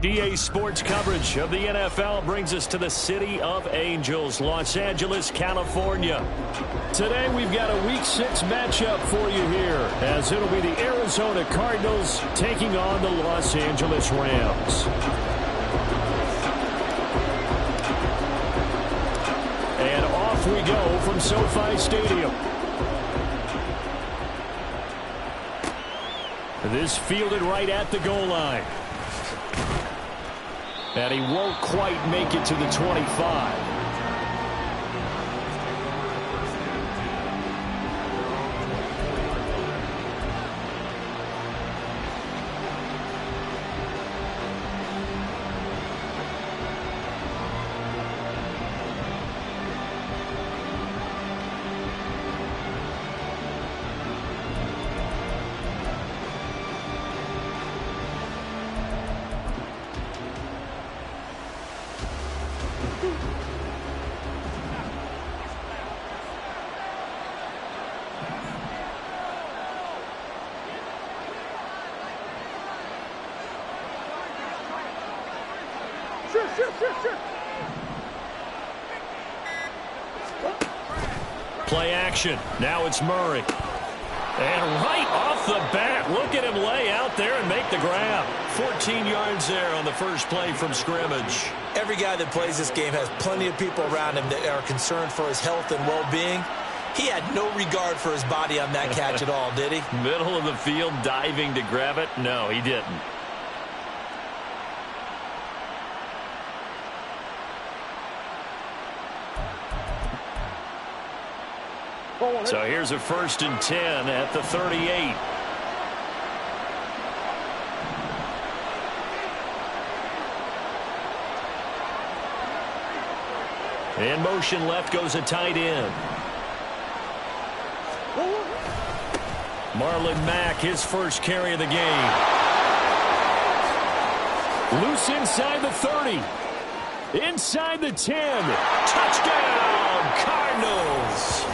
EA Sports coverage of the NFL brings us to the City of Angels, Los Angeles, California. Today we've got a Week 6 matchup for you here, as it'll be the Arizona Cardinals taking on the Los Angeles Rams. And off we go from SoFi Stadium. This fielded right at the goal line. And he won't quite make it to the 25. Play action. Now it's Murray. And right off the bat, look at him lay out there and make the grab. 14 yards there on the first play from scrimmage. Every guy that plays this game has plenty of people around him that are concerned for his health and well-being. He had no regard for his body on that catch at all, did he? Middle of the field, diving to grab it? No, he didn't. So here's a 1st and 10 at the 38. In motion left goes a tight end. Marlon Mack, his first carry of the game. Loose inside the 30. Inside the 10. Touchdown, Cardinals.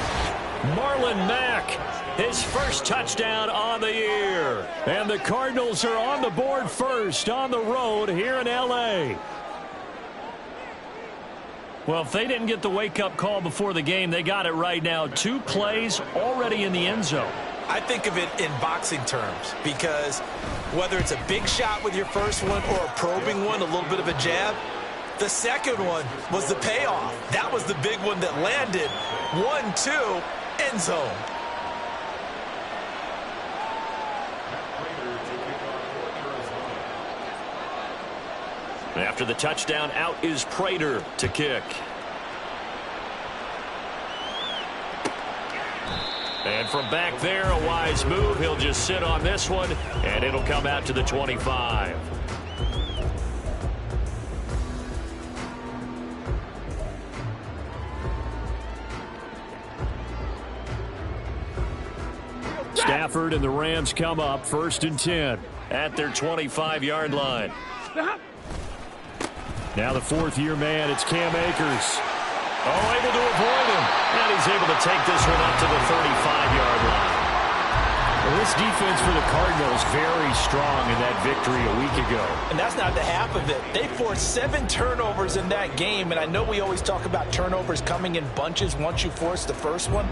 Marlon Mack, his first touchdown on the year. And the Cardinals are on the board first on the road here in L.A. Well, if they didn't get the wake-up call before the game, they got it right now. 2 plays already in the end zone. I think of it in boxing terms, because whether it's a big shot with your first one or a probing one, a little bit of a jab, the second one was the payoff. That was the big one that landed. 1-2. End zone. After the touchdown, out is Prater to kick. And from back there, a wise move. He'll just sit on this one, and it'll come out to the 25. Stafford and the Rams come up 1st and 10 at their 25-yard line. Now the 4th-year man, it's Cam Akers. Oh, able to avoid him. And he's able to take this one up to the 35-yard line. Well, this defense for the Cardinals very strong in that victory a week ago. And that's not the half of it. They forced 7 turnovers in that game, and I know we always talk about turnovers coming in bunches once you force the first one,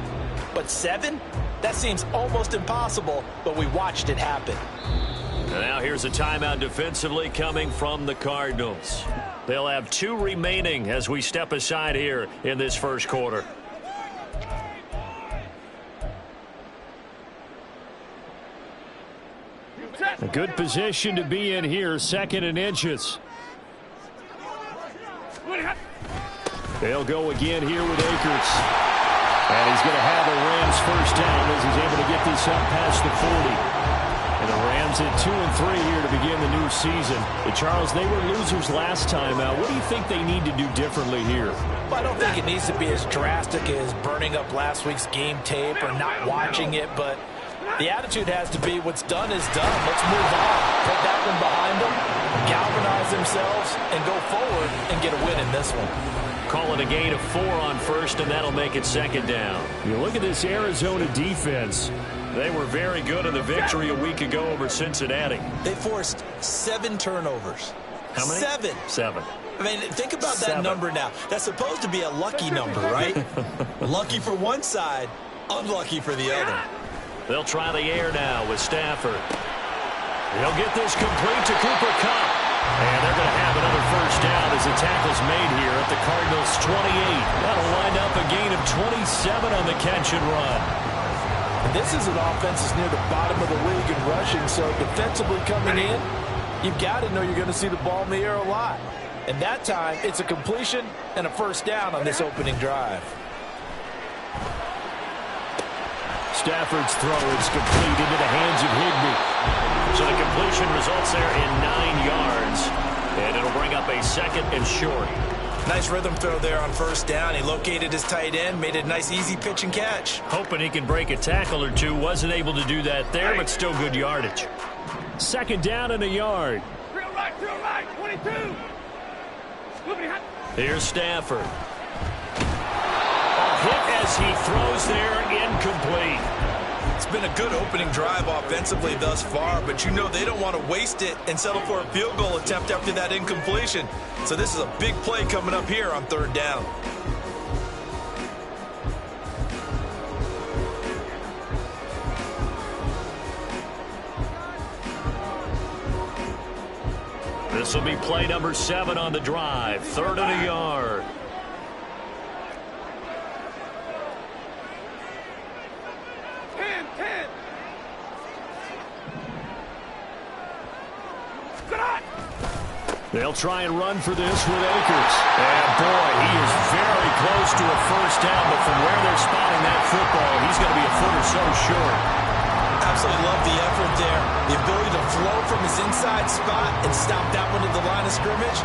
but 7? That seems almost impossible, but we watched it happen. And now here's a timeout defensively coming from the Cardinals. They'll have 2 remaining as we step aside here in this first quarter. A good position to be in here, 2nd and inches. They'll go again here with Akers. And he's going to have the Rams first down as he's able to get this up past the 40. And the Rams at 2-3 here to begin the new season. But Charles, they were losers last time out. What do you think they need to do differently here? Well, I don't think it needs to be as drastic as burning up last week's game tape or not watching it, but the attitude has to be what's done is done. Let's move on. Put that one behind them, galvanize themselves, and go forward and get a win in this one. Calling a gain of 4 on first, and that'll make it 2nd down. You look at this Arizona defense. They were very good in the victory a week ago over Cincinnati. They forced 7 turnovers. How many? 7. 7. I mean, think about that number now. That's supposed to be a lucky number, right? Lucky for one side, unlucky for the other. They'll try the air now with Stafford. He'll get this complete to Cooper Kupp. And they're going to have another first down as the tackle's made here at the Cardinals' 28. That'll wind up a gain of 27 on the catch and run. This is an offense that's near the bottom of the league in rushing, so defensively coming in, you've got to know you're going to see the ball in the air a lot. And that time, it's a completion and a first down on this opening drive. Stafford's throw is complete into the hands of Higbee. So the completion results there in 9 yards. And it'll bring up a 2nd and short. Nice rhythm throw there on first down. He located his tight end, made a nice easy pitch and catch. Hoping he can break a tackle or two. Wasn't able to do that there, but still good yardage. 2nd down and a yard. Drill right, 22. Here's Stafford. A hit as he throws there, incomplete. It's been a good opening drive offensively thus far, but you know they don't want to waste it and settle for a field goal attempt after that incompletion. So this is a big play coming up here on 3rd down. This will be play number 7 on the drive. 3rd and a yard. They'll try and run for this with Akers. And, boy, he is very close to a first down, but from where they're spotting that football, he's going to be a foot or so short. Absolutely love the effort there. The ability to flow from his inside spot and stop that one at the line of scrimmage.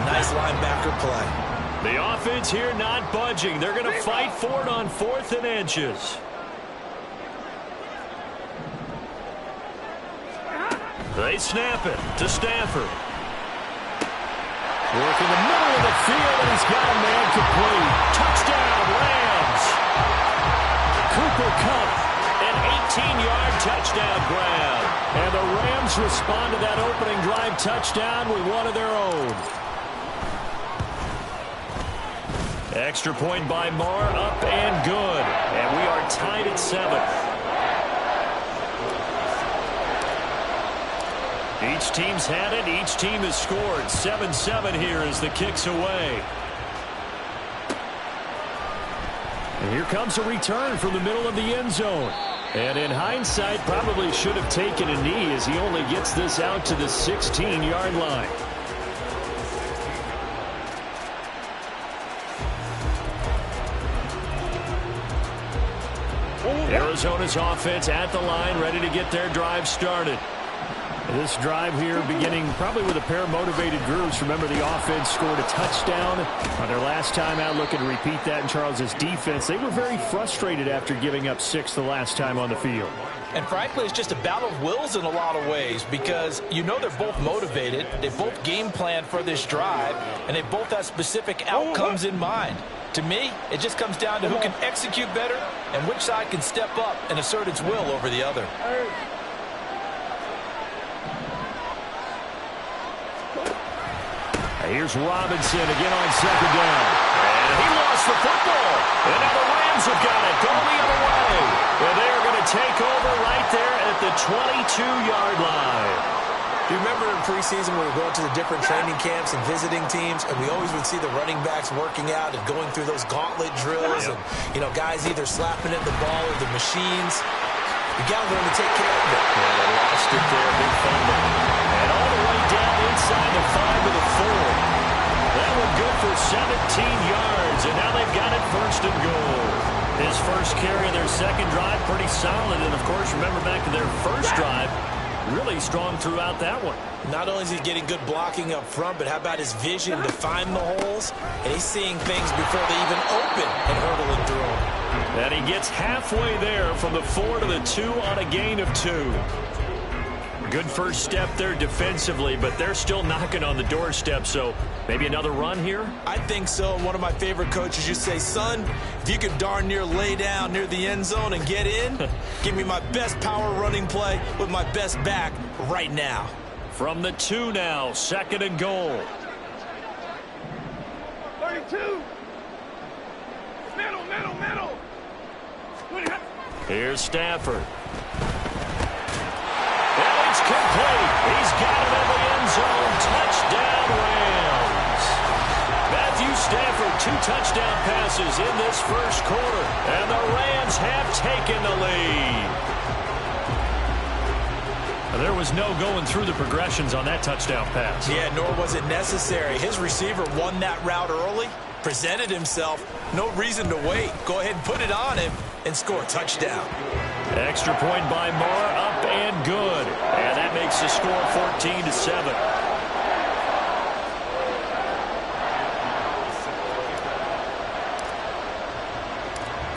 Nice linebacker play. The offense here not budging. They're going to fight for it on 4th and inches. They snap it to Stafford. Working the middle of the field, and he's got a man complete. Touchdown, Rams. Cooper Kupp, an 18-yard touchdown grab. And the Rams respond to that opening drive touchdown with one of their own. Extra point by Marr, up and good. And we are tied at 7. Each team's had it. Each team has scored. 7-7 here as the kick's away. And here comes a return from the middle of the end zone. And in hindsight, probably should have taken a knee as he only gets this out to the 16-yard line. Arizona's offense at the line, ready to get their drive started. This drive here beginning probably with a pair of motivated groups. Remember, the offense scored a touchdown on their last time out. Looking to repeat that in Charles's defense. They were very frustrated after giving up 6 the last time on the field. And frankly, it's just a battle of wills in a lot of ways because you know they're both motivated. They both game plan for this drive, and they both have specific outcomes in mind. To me, it just comes down to who can execute better and which side can step up and assert its will over the other. Here's Robinson again on 2nd down. And he lost the football. And now the Rams have got it going the other way. And they are going to take over right there at the 22-yard line. Do you remember in preseason when we were going to the different training camps and visiting teams, and we always would see the running backs working out and going through those gauntlet drills, and, you know, guys either slapping at the ball or the machines. You got to learn to take care of it. Yeah, they lost it there. Big fumble. And all the way down inside the 5 to the 4. That one good for 17 yards, and now they've got it 1st and goal. His first carry of their 2nd drive, pretty solid. And, of course, remember back to their first drive, really strong throughout that one. Not only is he getting good blocking up front, but how about his vision to find the holes? And he's seeing things before they even open and hurdling through them. And he gets halfway there from the 4 to the 2 on a gain of 2. Good first step there defensively, but they're still knocking on the doorstep, so maybe another run here? I think so. One of my favorite coaches used to say, son, if you could darn near lay down near the end zone and get in, give me my best power running play with my best back right now. From the 2 now, 2nd and goal. 32. Middle. Here's Stafford. And it's complete. He's got it in the end zone. Touchdown, Rams. Matthew Stafford, 2 touchdown passes in this first quarter. And the Rams have taken the lead. There was no going through the progressions on that touchdown pass. Yeah, nor was it necessary. His receiver won that route early, presented himself. No reason to wait. Go ahead and put it on him and score a touchdown. Extra point by Moore, up and good. And that makes the score 14-7.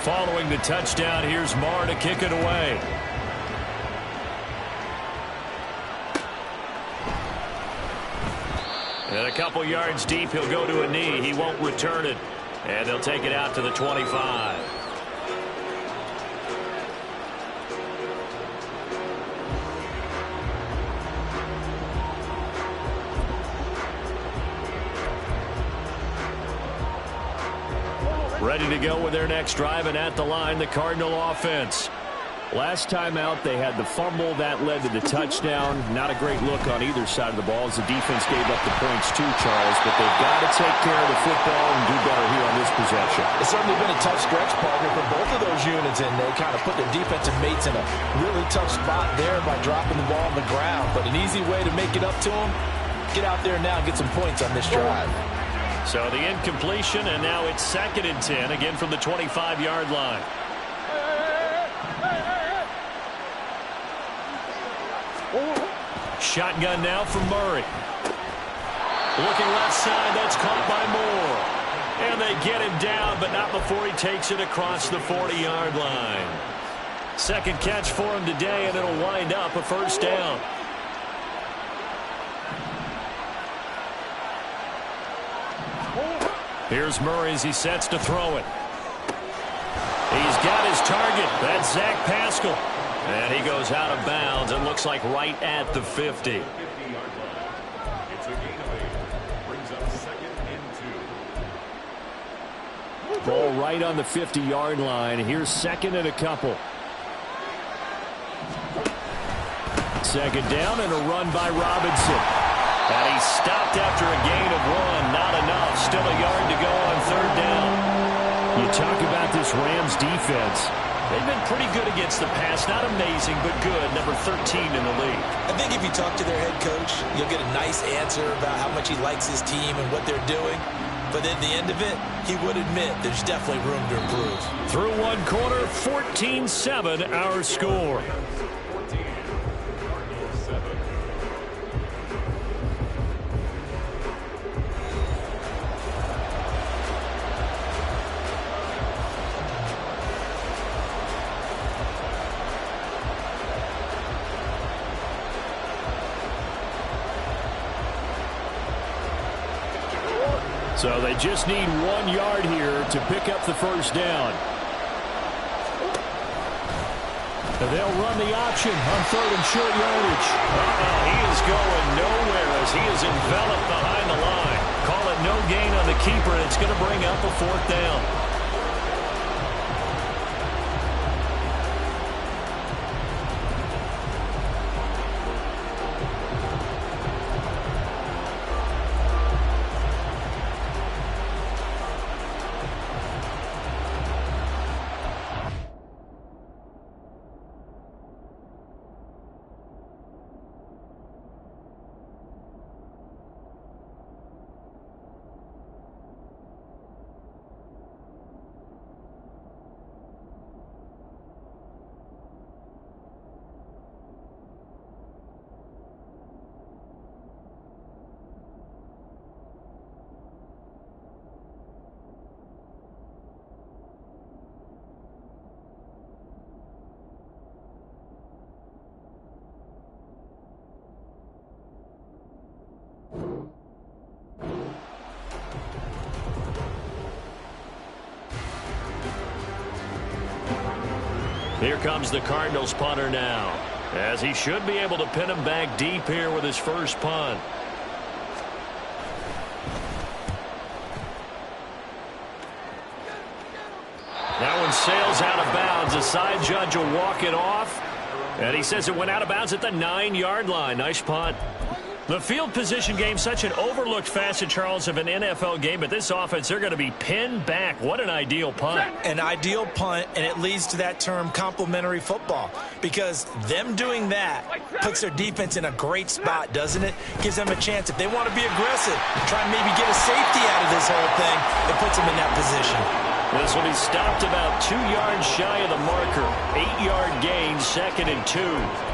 Following the touchdown, here's Moore to kick it away. And a couple yards deep, he'll go to a knee. He won't return it. And they'll take it out to the 25. Ready to go with their next drive, and at the line, the Cardinal offense. Last time out, they had the fumble. That led to the touchdown. Not a great look on either side of the ball as the defense gave up the points too, Charles. But they've got to take care of the football and do better here on this possession. It's certainly been a tough stretch, partner, for both of those units, and they kind of put their defensive mates in a really tough spot there by dropping the ball on the ground. But an easy way to make it up to them, get out there now and get some points on this drive. So the incompletion, and now it's 2nd and 10, again from the 25-yard line. Shotgun now from Murray. Looking left side, that's caught by Moore. And they get him down, but not before he takes it across the 40-yard line. Second catch for him today, and it'll wind up a first down. Here's Murray as he sets to throw it. He's got his target. That's Zach Pascal. And he goes out of bounds. It looks like right at the 50. It's a gain of 8. Brings up 2nd and 2. Ball right on the 50-yard line. Here's 2nd and a couple. 2nd down and a run by Robinson. And he's stopped after a gain of 1. Not enough. Still a yard to go on 3rd down. You talk about this Rams defense. They've been pretty good against the pass. Not amazing, but good. Number 13 in the league. I think if you talk to their head coach, you'll get a nice answer about how much he likes his team and what they're doing. But at the end of it, he would admit there's definitely room to improve. Through one quarter, 14-7 our score. So they just need 1 yard here to pick up the first down. They'll run the option on 3rd and short yardage. He is going nowhere as he is enveloped behind the line. Call it no gain on the keeper, and it's going to bring up a 4th down. Here comes the Cardinals punter now, as he should be able to pin him back deep here with his first punt. That one sails out of bounds. The side judge will walk it off. And he says it went out of bounds at the 9-yard line. Nice punt. The field position game, such an overlooked facet, Charles, of an NFL game. But this offense, they're going to be pinned back. What an ideal punt. An ideal punt, and it leads to that term complementary football. Because them doing that puts their defense in a great spot, doesn't it? Gives them a chance. If they want to be aggressive, try and maybe get a safety out of this whole thing, it puts them in that position. This will be stopped about 2 yards shy of the marker. 8-yard gain, 2nd and 2.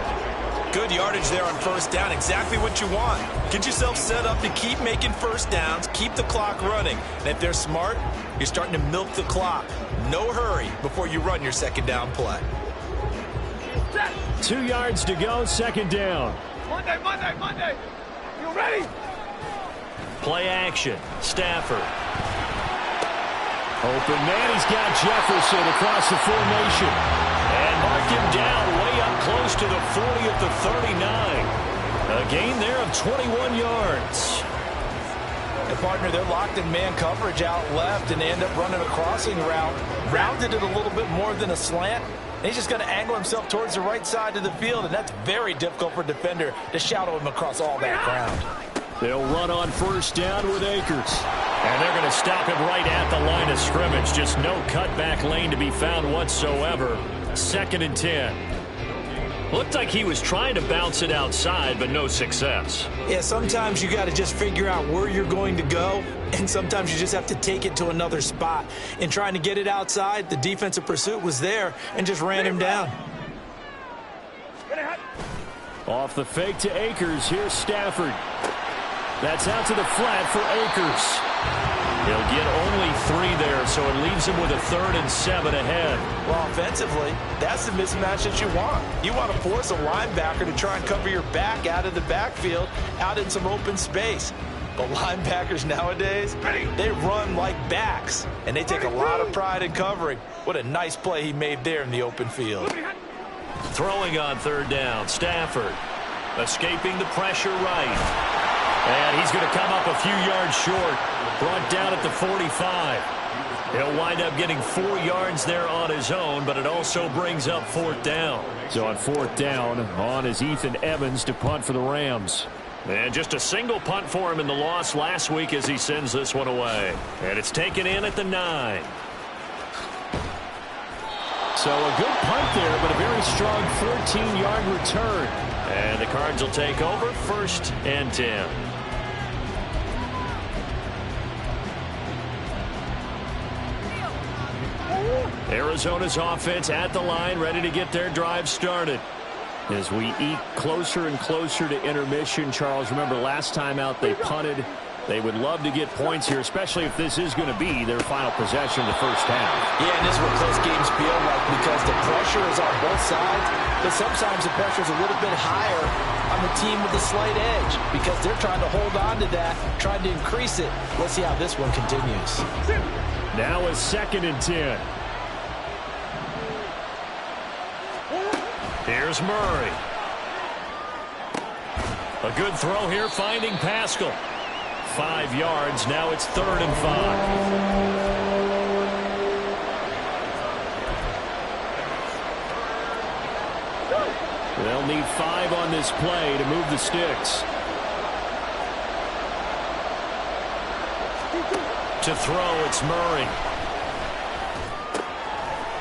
Good yardage there on first down. Exactly what you want. Get yourself set up to keep making first downs, keep the clock running. And if they're smart, you're starting to milk the clock. No hurry before you run your second down play. 2 yards to go, 2nd down. Monday. You ready? Play action. Stafford. Open man, he's got Jefferson across the formation. And mark him down way up close to the 40 at the 39. A gain there of 21 yards. And partner, they're locked in man coverage out left, and they end up running a crossing route. Rounded it a little bit more than a slant. And he's just going to angle himself towards the right side of the field, and that's very difficult for a defender to shadow him across all that ground. They'll run on first down with Akers. And they're going to stop him right at the line of scrimmage. Just no cutback lane to be found whatsoever. 2nd and 10. Looked like he was trying to bounce it outside, but no success. Yeah, sometimes you got to just figure out where you're going to go, and sometimes you just have to take it to another spot. In trying to get it outside, the defensive pursuit was there and just ran him down. Off the fake to Akers. Here's Stafford. That's out to the flat for Akers. He'll get only 3 there, so it leaves him with a 3rd and 7 ahead. Well, offensively, that's the mismatch that you want. You want to force a linebacker to try and cover your back out of the backfield, out in some open space. But linebackers nowadays, they run like backs, and they take a lot of pride in covering. What a nice play he made there in the open field. Throwing on 3rd down, Stafford. Escaping the pressure right. And he's going to come up a few yards short. Brought down at the 45. He'll wind up getting 4 yards there on his own, but it also brings up 4th down. So on 4th down, on is Ethan Evans to punt for the Rams. And just a single punt for him in the loss last week as he sends this one away. And it's taken in at the 9. So a good punt there, but a very strong 14-yard return. And the Cards will take over 1st and 10. Arizona's offense at the line, ready to get their drive started. As we eat closer and closer to intermission, Charles, remember last time out they punted. They would love to get points here, especially if this is going to be their final possession of the first half. Yeah, and this is what close games feel like because the pressure is on both sides, but sometimes the pressure is a little bit higher on the team with a slight edge because they're trying to hold on to that, trying to increase it. Let's see how this one continues. Now a 2nd and 10. Here's Murray. A good throw here, finding Pascal. 5 yards. Now it's 3rd and 5. They'll need 5 on this play to move the sticks. To throw, it's Murray.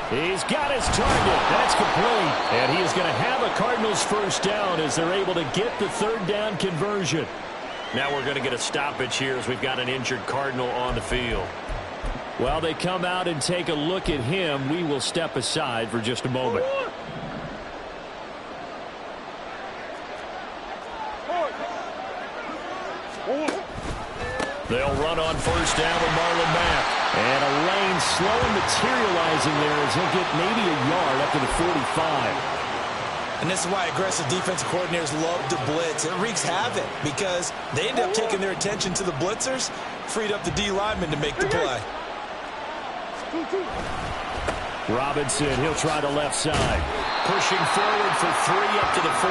He's got his target. That's complete. And he is going to have a Cardinals first down as they're able to get the 3rd down conversion. Now we're going to get a stoppage here as we've got an injured Cardinal on the field. While they come out and take a look at him, we will step aside for just a moment. They'll run on first down with Marlon Mack. And a lane slow materializing there as he'll get maybe a yard up to the 45. And this is why aggressive defensive coordinators love to blitz. It wreaks havoc because they end up taking their attention to the blitzers, freed up the D lineman to make the play. Robinson, he'll try the left side. Pushing forward for 3 up to the 48.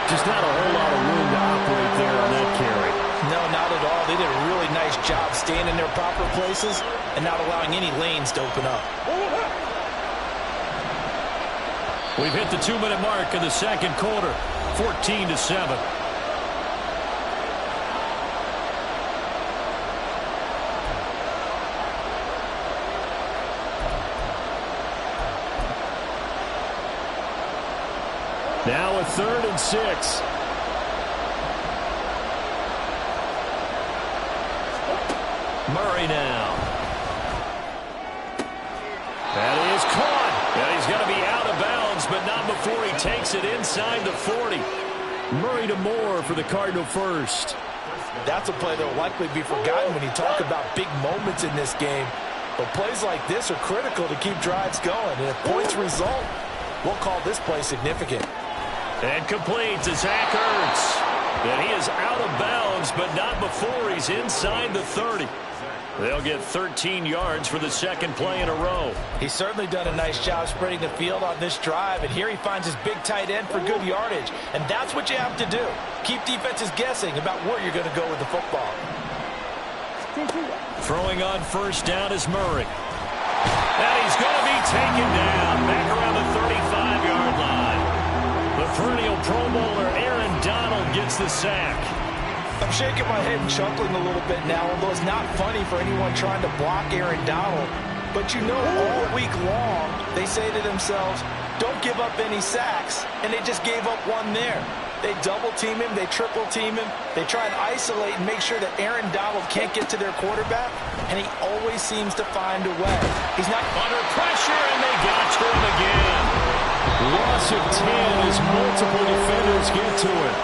Just not a whole lot of room to operate there on that carry. No, not at all. They did a really nice job staying in their proper places and not allowing any lanes to open up. We've hit the 2-minute mark in the second quarter, 14-7. Now a 3rd and 6. Murray now. That is caught. And he's going to be out of bounds, but not before he takes it inside the 40. Murray to Moore for the Cardinal first. That's a play that will likely be forgotten when you talk about big moments in this game. But plays like this are critical to keep drives going. And if points result, we'll call this play significant. And complete to Zach Ertz. And he is out of bounds, but not before he's inside the 30. They'll get 13 yards for the second play in a row. He's certainly done a nice job spreading the field on this drive, and here he finds his big tight end for good yardage. And that's what you have to do. Keep defenses guessing about where you're going to go with the football. Throwing on first down is Murray. And he's going to be taken down back around the 35-yard line. The perennial Pro Bowler Aaron Donald gets the sack. I'm shaking my head and chuckling a little bit now, although it's not funny for anyone trying to block Aaron Donald. But you know, all week long, they say to themselves, don't give up any sacks, and they just gave up one there. They double-team him, they triple-team him, they try and isolate and make sure that Aaron Donald can't get to their quarterback, and he always seems to find a way. He's not under pressure, and they got to him again. Loss of 10 as multiple defenders get to it.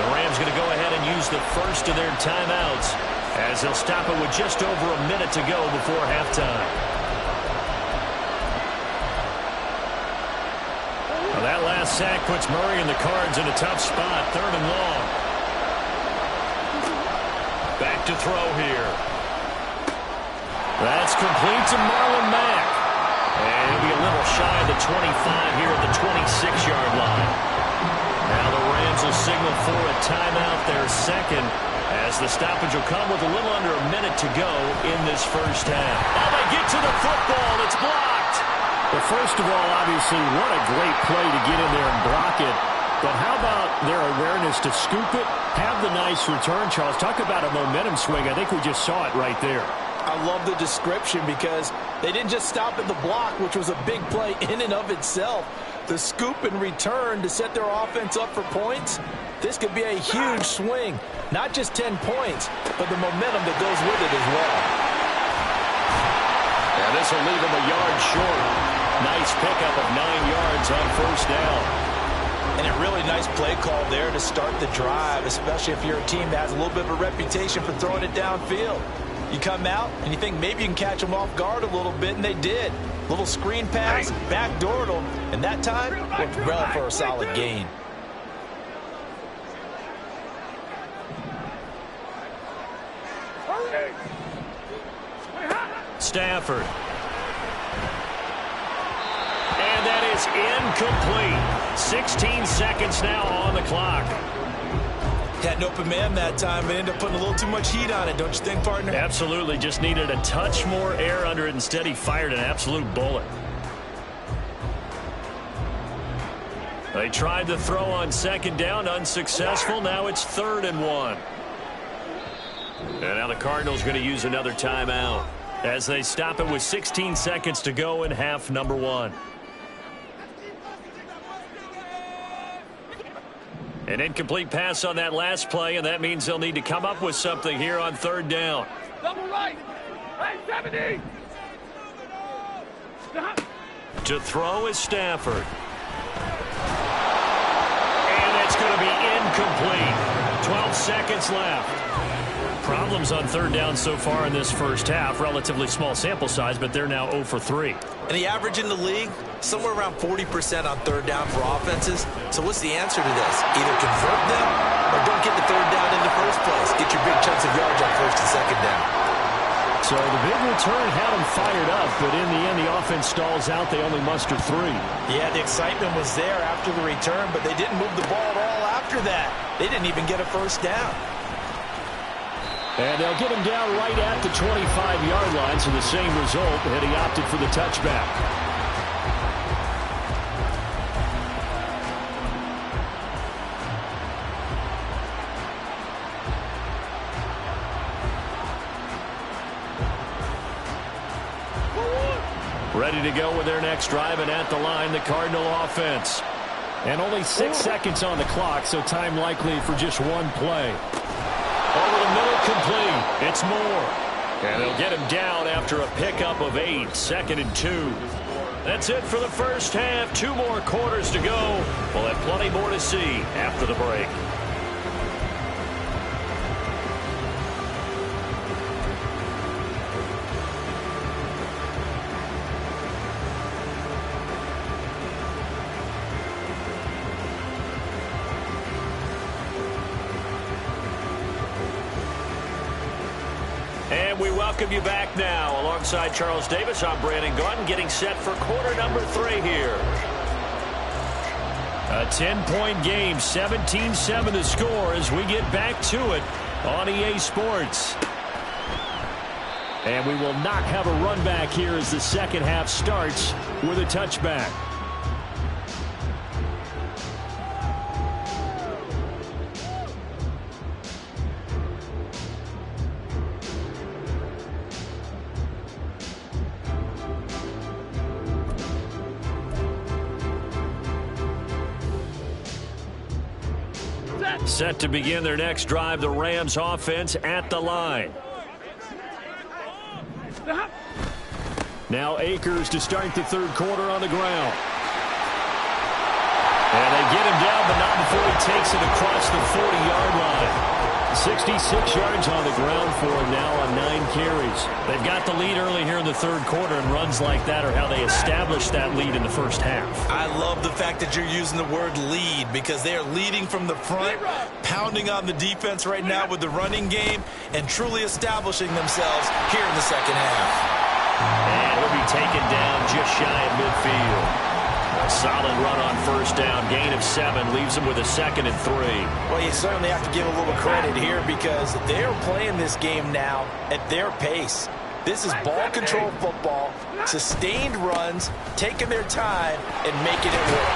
The Rams going to go ahead and use the first of their timeouts as they'll stop it with just over a minute to go before halftime. Well, that last sack puts Murray and the Cards in a tough spot, 3rd and long. Back to throw here. That's complete to Marlon Mack. And he'll be a little shy of the 25 here at the 26-yard line. Now the Rams will signal for a timeout, their second, as the stoppage will come with a little under a minute to go in this first half. Oh, they get to the football. It's blocked. Well, first of all, obviously, what a great play to get in there and block it. But how about their awareness to scoop it, have the nice return, Charles? Talk about a momentum swing. I think we just saw it right there. I love the description because they didn't just stop at the block, which was a big play in and of itself. The scoop and return to set their offense up for points, this could be a huge swing. Not just 10 points, but the momentum that goes with it as well. And this will leave them a yard short. Nice pickup of 9 yards on first down. And a really nice play call there to start the drive, especially if you're a team that has a little bit of a reputation for throwing it downfield. You come out and you think maybe you can catch them off guard a little bit, and they did. Little screen pass, backdoored them, and that time worked well for a solid gain. Stafford. And that is incomplete. 16 seconds now on the clock. Had an open man that time and ended up putting a little too much heat on it, don't you think, partner? Absolutely. Just needed a touch more air under it. Instead, he fired an absolute bullet. They tried to throw on second down, unsuccessful. Now it's 3rd and 1. And now the Cardinals going to use another timeout as they stop it with 16 seconds to go in half number 1. An incomplete pass on that last play, and that means they'll need to come up with something here on 3rd down. Double right. Hey, 70. To throw is Stafford. And it's going to be incomplete. 12 seconds left. Problems on 3rd down so far in this first half. Relatively small sample size, but they're now 0 for 3. And the average in the league, somewhere around 40% on 3rd down for offenses. So what's the answer to this? Either convert them or don't get the 3rd down in the first place. Get your big chunks of yards on 1st and 2nd down. So the big return had them fired up, but in the end, the offense stalls out. They only muster 3. Yeah, the excitement was there after the return, but they didn't move the ball at all after that. They didn't even get a first down. And they'll get him down right at the 25-yard line, so the same result, and he opted for the touchback. Ready to go with their next drive, and at the line, the Cardinal offense. And only 6 seconds on the clock, so time likely for just one play. Over the middle, complete. It's Moore. And they'll get him down after a pickup of 8, 2nd and 2. That's it for the first half. 2 more quarters to go. We'll have plenty more to see after the break. And we welcome you back now. Alongside Charles Davis, I'm Brandon Gaudin, getting set for quarter number 3 here. A 10-point game, 17-7 the score as we get back to it on EA Sports. And we will not have a run back here as the second half starts with a touchback. Set to begin their next drive, the Rams offense at the line. Now Akers to start the third quarter on the ground. And they get him down, but not before he takes it across the 40-yard line. 66 yards on the ground for him now on 9 carries. They've got the lead early here in the third quarter, and runs like that are how they established that lead in the first half. I love the fact that you're using the word lead because they are leading from the front, pounding on the defense right now with the running game, and truly establishing themselves here in the second half. And he'll be taken down just shy of midfield. A solid run on first down. Gain of 7 leaves him with a 2nd and 3. Well, you certainly have to give a little credit here because they're playing this game now at their pace. This is ball control football, sustained runs, taking their time, and making it work.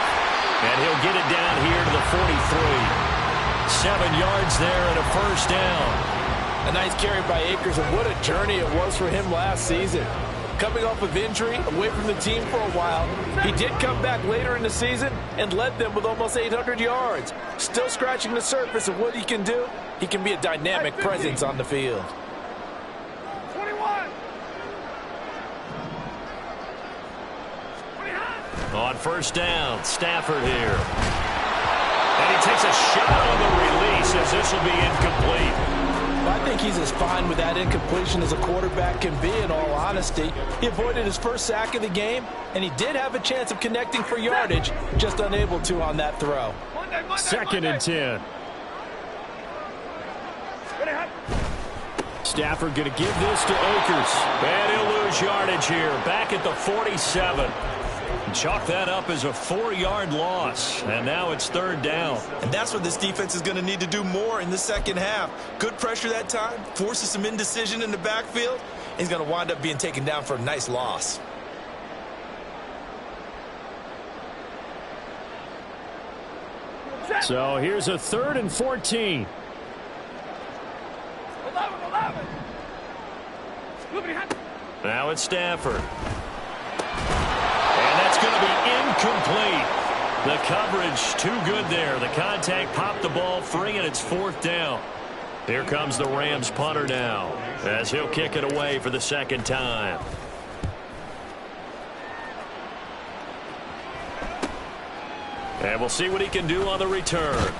And he'll get it down here to the 43. 7 yards there and a first down. A nice carry by Akers, and what a journey it was for him last season. Coming off of injury, away from the team for a while, he did come back later in the season and led them with almost 800 yards. Still scratching the surface of what he can do. He can be a dynamic presence on the field. 21. On first down, Stafford here. And he takes a shot on the release as this will be incomplete. I think he's as fine with that incompletion as a quarterback can be, in all honesty. He avoided his first sack of the game, and he did have a chance of connecting for yardage, just unable to on that throw. Second and 10. Stafford going to give this to Akers. And he'll lose yardage here, back at the 47. Chalk that up as a 4-yard loss, and now it's third down. And that's what this defense is going to need to do more in the second half. Good pressure that time, forces some indecision in the backfield. He's going to wind up being taken down for a nice loss. So here's a 3rd and 14. 11. Now it's Stafford. And that's going to be incomplete. The coverage too good there. The contact popped the ball free, and it's 4th down. Here comes the Rams punter now as he'll kick it away for the second time. And we'll see what he can do on the return.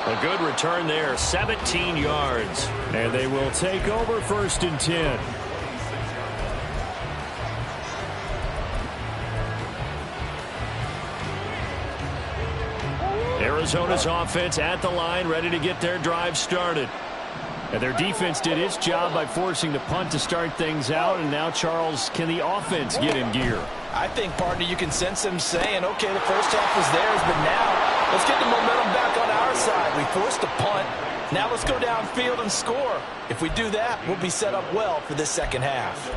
A good return there, 17 yards. And they will take over 1st and 10. Arizona's offense at the line, ready to get their drive started. And their defense did its job by forcing the punt to start things out. And now, Charles, can the offense get in gear? I think, partner, you can sense them saying, okay, the first half was theirs, but now let's get the momentum back on our side. We forced a punt. Now let's go downfield and score. If we do that, we'll be set up well for this second half.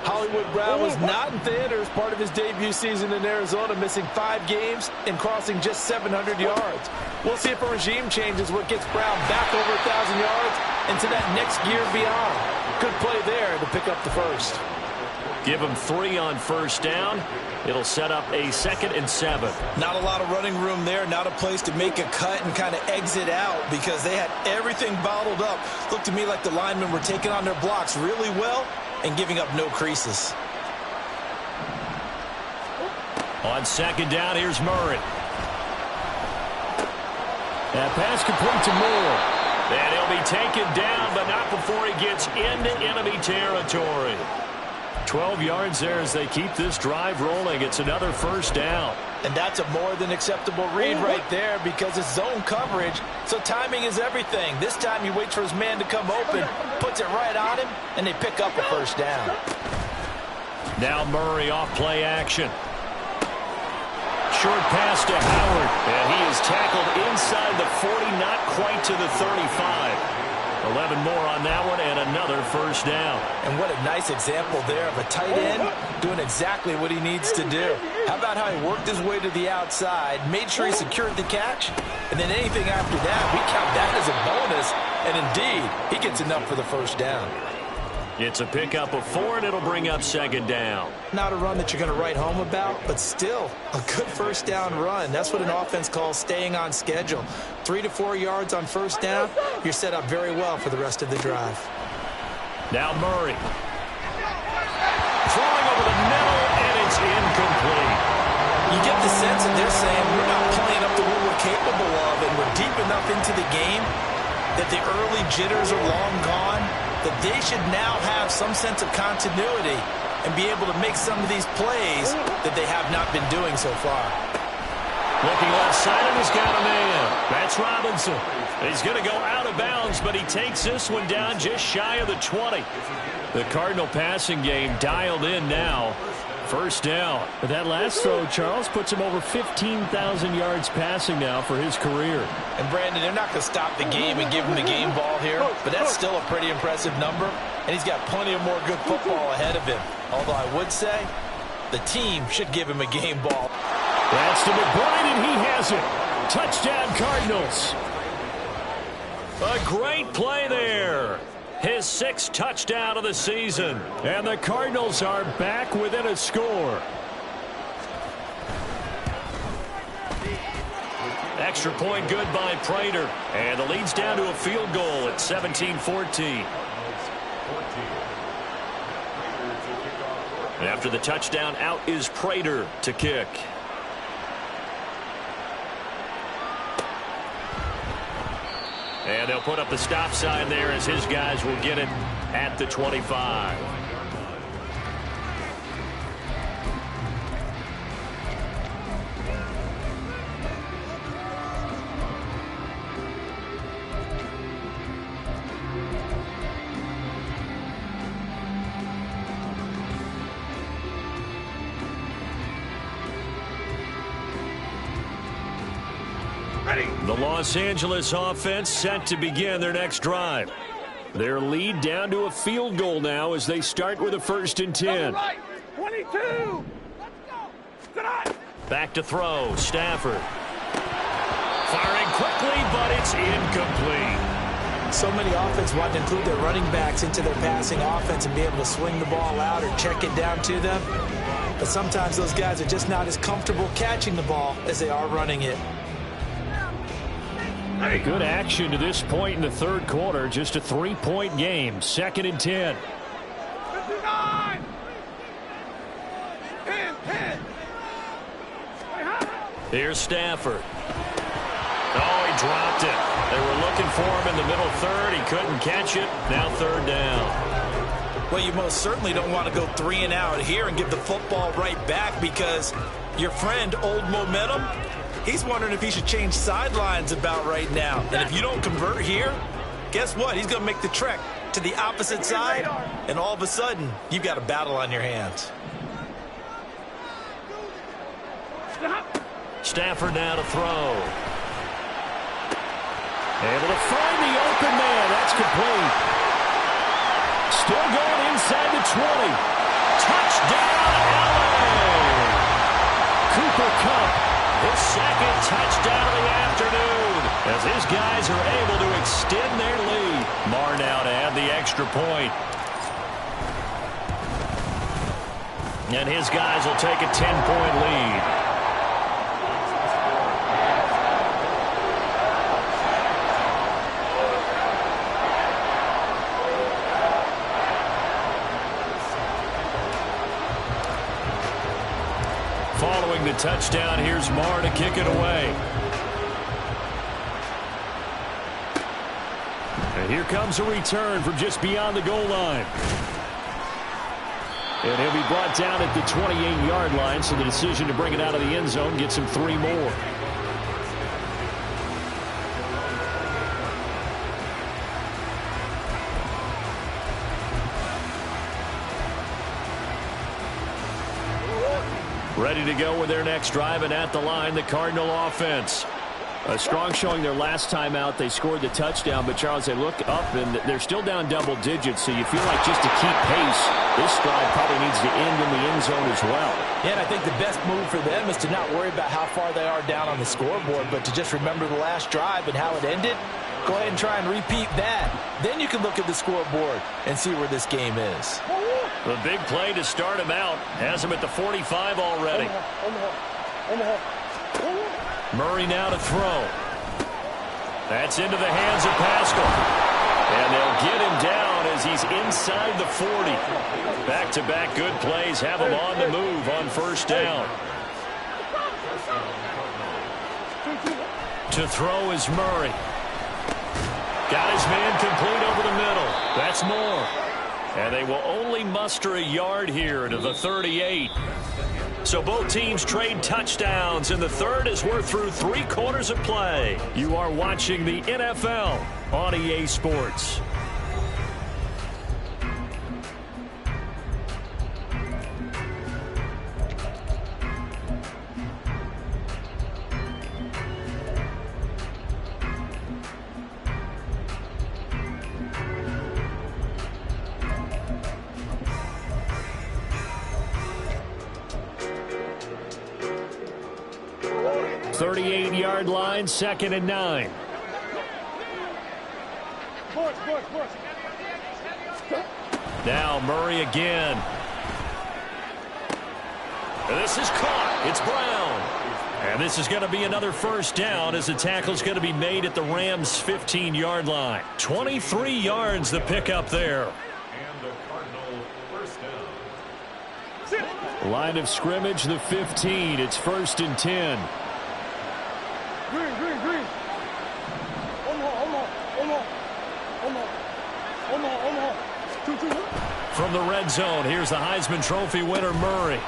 Hollywood Brown was not in theater as part of his debut season in Arizona, missing 5 games and crossing just 700 yards. We'll see if a regime change is what gets Brown back over 1,000 yards into that next gear beyond. Good play there to pick up the first. Give him 3 on first down. It'll set up a 2nd and 7. Not a lot of running room there, not a place to make a cut and kind of exit out because they had everything bottled up. Looked to me like the linemen were taking on their blocks really well and giving up no creases. On 2nd down, here's Murray. That pass complete to Moore. And he'll be taken down, but not before he gets into enemy territory. 12 yards there as they keep this drive rolling. It's another first down. And that's a more than acceptable read right there because it's zone coverage, so timing is everything. This time he waits for his man to come open, puts it right on him, and they pick up a first down. Now Murray off play action. Short pass to Howard, and he is tackled inside the 40, not quite to the 35. 11 more on that one, and another first down. And what a nice example there of a tight end doing exactly what he needs to do. How about how he worked his way to the outside, made sure he secured the catch, and then anything after that, we count that as a bonus, and indeed, he gets enough for the first down. It's a pickup of 4, and it'll bring up 2nd down. Not a run that you're going to write home about, but still a good first down run. That's what an offense calls staying on schedule. 3 to 4 yards on first down, you're set up very well for the rest of the drive. Now Murray. Throwing over the middle, and it's incomplete. You get the sense that they're saying we're not playing up to what we're capable of, and we're deep enough into the game that the early jitters are long gone, that they should now have some sense of continuity and be able to make some of these plays that they have not been doing so far. Looking left side, and he's got a man. That's Robinson. He's going to go out of bounds, but he takes this one down just shy of the 20. The Cardinal passing game dialed in now. First down. But that last throw, Charles, puts him over 15,000 yards passing now for his career. And, Brandon, they're not going to stop the game and give him the game ball here, but that's still a pretty impressive number, and he's got plenty of more good football ahead of him. Although I would say the team should give him a game ball. That's to McBride, and he has it. Touchdown, Cardinals. A great play there. His 6th touchdown of the season. And the Cardinals are back within a score. Extra point good by Prater. And the lead's down to a field goal at 17-14. And after the touchdown, out is Prater to kick. And they'll put up the stop sign there as his guys will get it at the 25. The Los Angeles offense set to begin their next drive. Their lead down to a field goal now as they start with a 1st and 10. Right, 22. Back to throw. Stafford. Firing quickly, but it's incomplete. So many offenses want to include their running backs into their passing offense and be able to swing the ball out or check it down to them. But sometimes those guys are just not as comfortable catching the ball as they are running it. A good action to this point in the 3rd quarter. Just a 3-point game. 2nd and 10. 59. 10. Here's Stafford. Oh, he dropped it. They were looking for him in the middle 3rd. He couldn't catch it. Now 3rd down. Well, you most certainly don't want to go 3 and out here and give the football right back because your friend, Old Momentum, he's wondering if he should change sidelines about right now. And if you don't convert here, guess what? He's going to make the trek to the opposite side, and all of a sudden, you've got a battle on your hands. Stafford now to throw. Able to find the open man. That's complete. Still going inside the 20. Touchdown, LA! Cooper Kupp, his second touchdown of the afternoon, as his guys are able to extend their lead. Marr now to add the extra point. And his guys will take a 10-point lead. Following the touchdown, here's Marr to kick it away. And here comes a return from just beyond the goal line. And he'll be brought down at the 28-yard line, so the decision to bring it out of the end zone gets him 3 more. Ready to go with their next drive, and at the line, the Cardinal offense. A strong showing their last time out. They scored the touchdown, but, Charles, they look up, and they're still down double digits, so you feel like just to keep pace, this drive probably needs to end in the end zone as well. Yeah, and I think the best move for them is to not worry about how far they are down on the scoreboard, but to just remember the last drive and how it ended. Go ahead and try and repeat that. Then you can look at the scoreboard and see where this game is. The big play to start him out has him at the 45 already. Murray now to throw. That's into the hands of Pascal. And they'll get him down as he's inside the 40. Back-to-back good plays have him on the move on first down. To throw is Murray. Got his man complete over the middle. That's more. And they will only muster a yard here to the 38. So both teams trade touchdowns in the third as we're through 3 quarters of play. You are watching the NFL on EA Sports. Yard line, 2nd and 9. Now Murray again. And this is caught. It's Brown. And this is going to be another first down as the tackle's going to be made at the Rams' 15-yard line. 23 yards the pickup there. And the Cardinal first down. Line of scrimmage, the 15. It's 1st and 10. Green. From the red zone, here's the Heisman Trophy winner, Murray.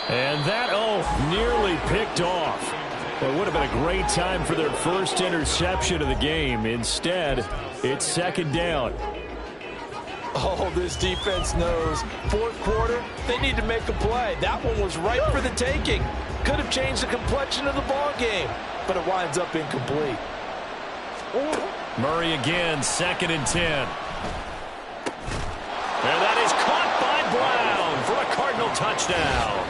And that, nearly picked off. It would have been a great time for their first interception of the game. Instead, it's 2nd down. Oh, this defense knows. 4th quarter, they need to make a play. That one was right for the taking. Could have changed the complexion of the ball game, but it winds up incomplete. Murray again, 2nd and 10. And that is caught by Brown for a Cardinal touchdown.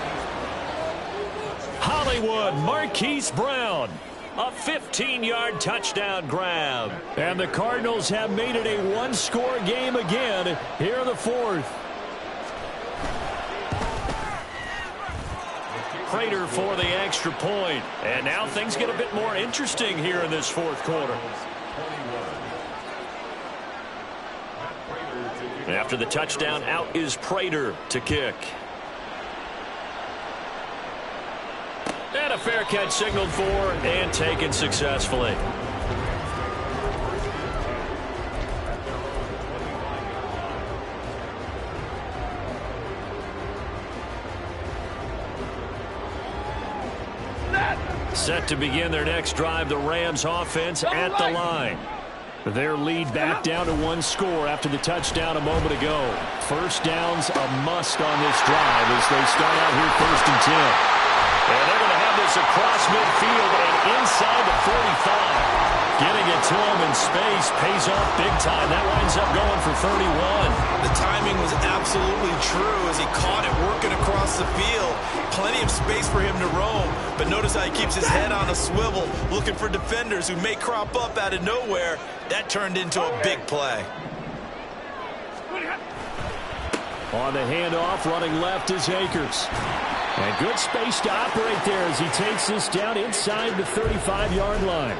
Hollywood Marquise Brown, a 15-yard touchdown grab. And the Cardinals have made it a 1-score game again here in the 4th. Prater for the extra point. And now things get a bit more interesting here in this 4th quarter. After the touchdown, out is Prater to kick. And a fair catch signaled for and taken successfully. Set to begin their next drive, the Rams offense at the line. Their lead back down to one score after the touchdown a moment ago. First down's a must on this drive as they start out here 1st and 10. And they're going to have this across midfield and inside the 45. Getting it to him in space pays off big time. That winds up going for 31. The timing was absolutely true as he caught it working across the field. Plenty of space for him to roam. But notice how he keeps his head on a swivel, looking for defenders who may crop up out of nowhere. That turned into a big play. On the handoff, running left is Akers. And good space to operate there as he takes this down inside the 35-yard line.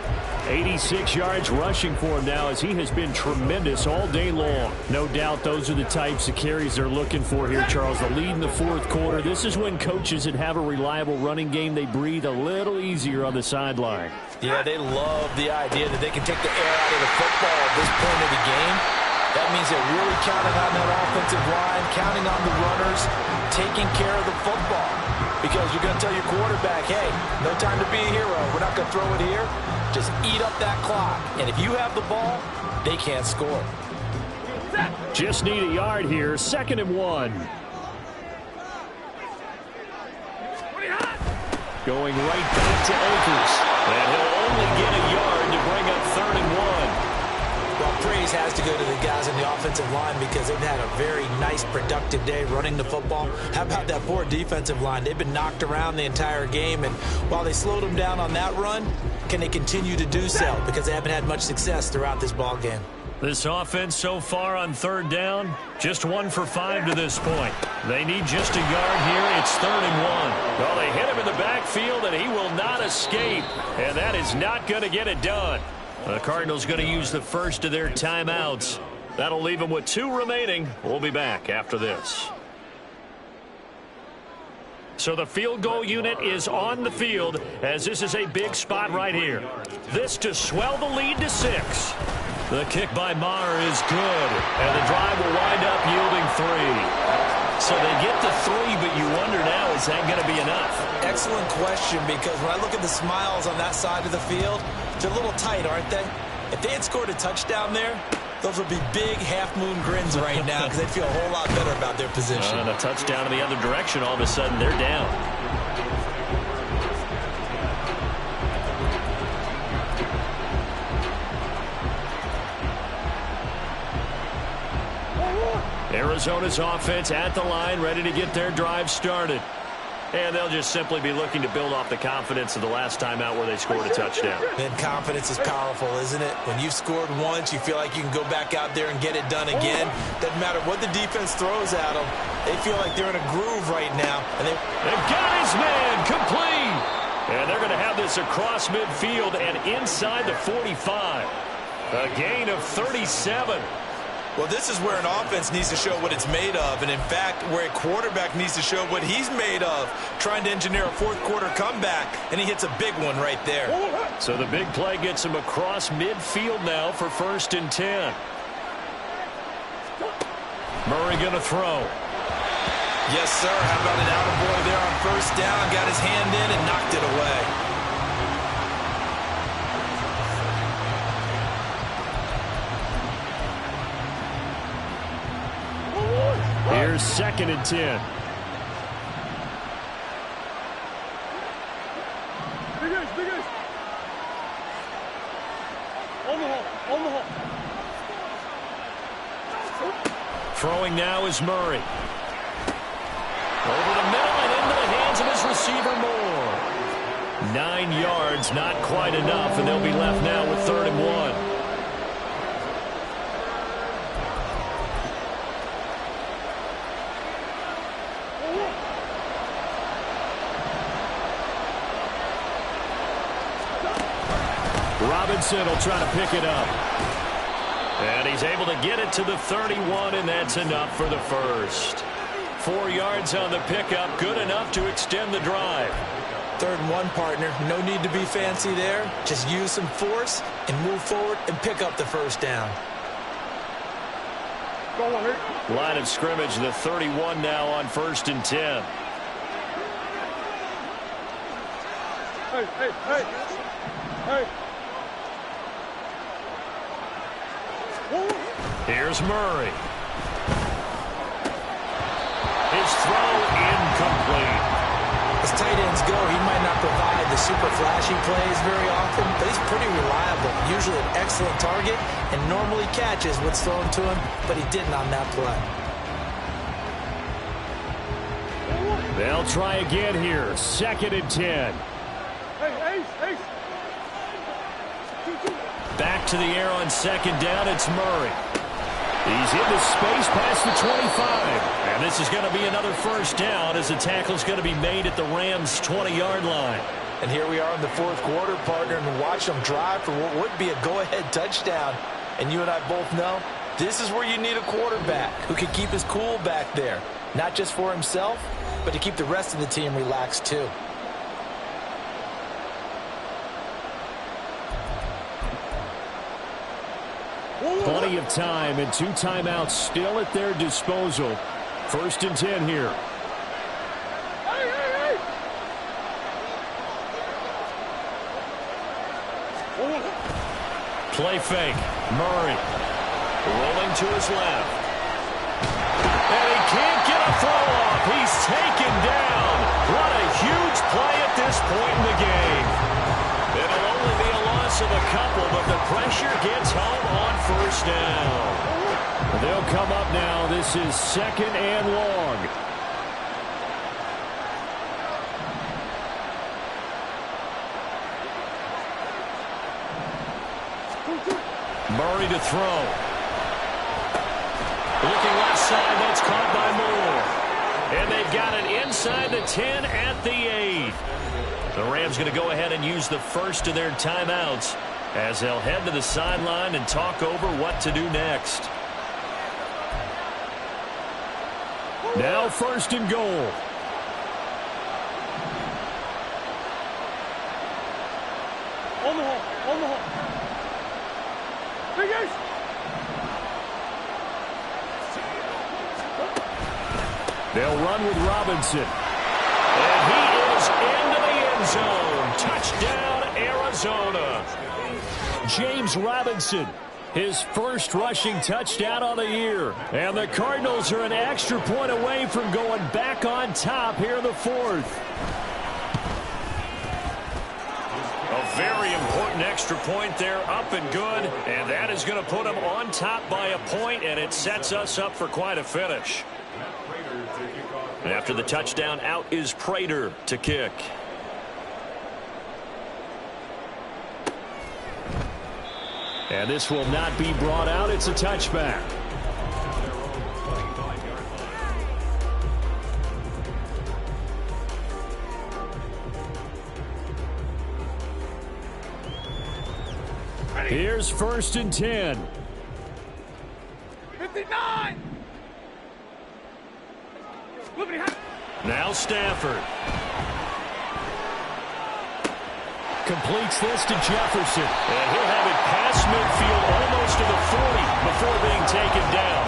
86 yards rushing for him now as he has been tremendous all day long. No doubt those are the types of carries they're looking for here, Charles. The lead in the 4th quarter. This is when coaches that have a reliable running game, they breathe a little easier on the sideline. Yeah, they love the idea that they can take the air out of the football at this point of the game. That means they're really counting on that offensive line, counting on the runners, taking care of the football. Because you're going to tell your quarterback, hey, no time to be a hero. We're not going to throw it here. Just eat up that clock. And if you have the ball, they can't score. Just need a yard here. 2nd and 1. Going right back to Akers. And he'll only get a yard to bring up 3rd and 1. Well, praise has to go to the guys in the offensive line because they've had a very nice, productive day running the football. How about that poor defensive line? They've been knocked around the entire game, and while they slowed them down on that run, can they continue to do so? Because they haven't had much success throughout this ball game. This offense so far on 3rd down, just 1 for 5 to this point. They need just a yard here. It's 3rd and 1. Well, they hit him in the backfield, and he will not escape. And that is not going to get it done. The Cardinals going to use the first of their timeouts. That'll leave them with 2 remaining. We'll be back after this. So the field goal unit is on the field as this is a big spot right here. This to swell the lead to 6. The kick by Maher is good, and the drive will wind up yielding 3. So they get to 3, but you wonder now, is that going to be enough? Excellent question, because when I look at the smiles on that side of the field, they're a little tight, aren't they? If they had scored a touchdown there, those would be big half-moon grins right now because they'd feel a whole lot better about their position. And a touchdown in the other direction, all of a sudden they're down. Arizona's offense at the line, ready to get their drive started. And they'll just simply be looking to build off the confidence of the last time out where they scored a touchdown. And confidence is powerful, isn't it? When you've scored once, you feel like you can go back out there and get it done again. Doesn't matter what the defense throws at them. They feel like they're in a groove right now. And they've got his man complete. And they're going to have this across midfield and inside the 45. A gain of 37. Well, this is where an offense needs to show what it's made of. And, in fact, where a quarterback needs to show what he's made of, trying to engineer a fourth-quarter comeback, and he hits a big one right there. So the big play gets him across midfield now for 1st and 10. Murray going to throw. Yes, sir. How about an attaboy there on 1st down? Got his hand in and knocked it away. Here's 2nd and 10. Big ace. On the hole. Throwing now is Murray. Over the middle and into the hands of his receiver Moore. 9 yards, not quite enough, and they'll be left now with 3rd and 1. Robinson will try to pick it up. And he's able to get it to the 31, and that's enough for the first. 4 yards on the pickup, good enough to extend the drive. 3rd and 1, partner. No need to be fancy there. Just use some force and move forward and pick up the 1st down. Line of scrimmage, the 31 now on 1st and 10. Hey. Here's Murray. His throw incomplete. As tight ends go, he might not provide the super flashy plays very often, but he's pretty reliable. Usually an excellent target and normally catches what's thrown to him, but he didn't on that play. They'll try again here. 2nd and 10. Hey, Ace. Back to the air on 2nd down. It's Murray. He's into space past the 25. And this is going to be another 1st down as the tackle's going to be made at the Rams' 20-yard line. And here we are in the 4th quarter, partner, and watch them drive for what would be a go-ahead touchdown. And you and I both know this is where you need a quarterback who can keep his cool back there. Not just for himself, but to keep the rest of the team relaxed too. Plenty of time and 2 timeouts still at their disposal. 1st and 10 here. Hey. Play fake. Murray rolling to his left. And he can't get a throw off. He's taken down. What a huge play at this point in the game. It'll only be a loss of a couple, but the pressure gets home on 1st down. They'll come up now. This is 2nd and long. Murray to throw. Looking left side, that's caught by Moore. And they've got it inside the 10 at the 8. The Rams going to go ahead and use the first of their timeouts as they'll head to the sideline and talk over what to do next. Now 1st and goal. On the hole. Big Ace. They'll run with Robinson. And he is into the end zone. Touchdown, Arizona. James Robinson, his 1st rushing touchdown on the year. And the Cardinals are an extra point away from going back on top here in the 4th. A very important extra point there, up and good. And that is going to put them on top by a point, and it sets us up for quite a finish. And after the touchdown, out is Prater to kick. And this will not be brought out. It's a touchback. Here's 1st and 10. 59. Now Stafford. Completes this to Jefferson. And he'll have it past midfield almost to the 40 before being taken down.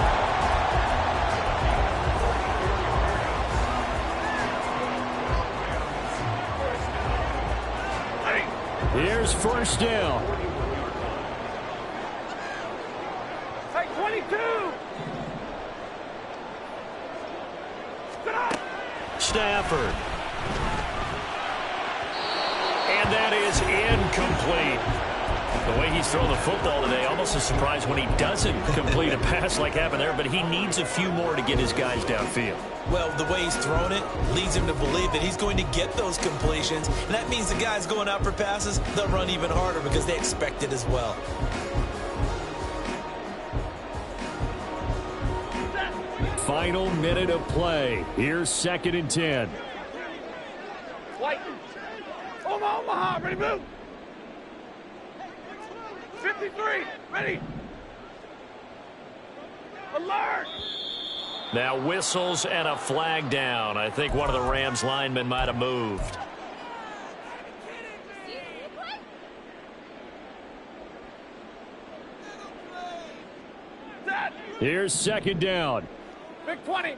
Here's 1st down. Take 22. Stafford. And that is incomplete. The way he's thrown the football today, almost a surprise when he doesn't complete a pass like happened there, but he needs a few more to get his guys downfield. Well, the way he's thrown it leads him to believe that he's going to get those completions, and that means the guys going out for passes, they'll run even harder because they expect it as well. Final minute of play. Here's 2nd and 10. White. Omaha, ready, move. 53, ready. Alert. Now whistles and a flag down. I think one of the Rams linemen might have moved. Here's 2nd down. Big 20.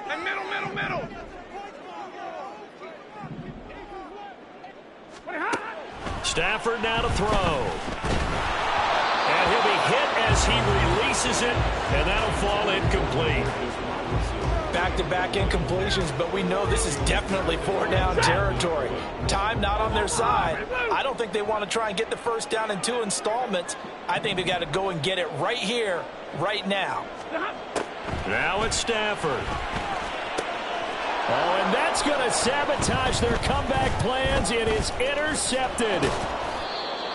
And middle. Stafford now to throw. And he'll be hit as he releases it, and that'll fall incomplete. Back-to-back incompletions, but we know this is definitely 4-down territory. Time not on their side. I don't think they want to try and get the first down in 2 installments. I think they got to go and get it right here, right now. Now it's Stafford. Oh, and that's going to sabotage their comeback plans. It is intercepted.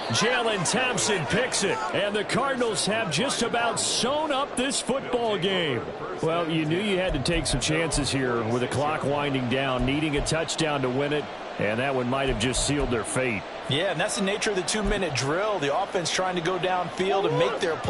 Jalen Thompson picks it, and the Cardinals have just about sewn up this football game. Well, you knew you had to take some chances here with the clock winding down, needing a touchdown to win it, and that one might have just sealed their fate. Yeah, and that's the nature of the 2-minute drill. The offense trying to go downfield and make their play.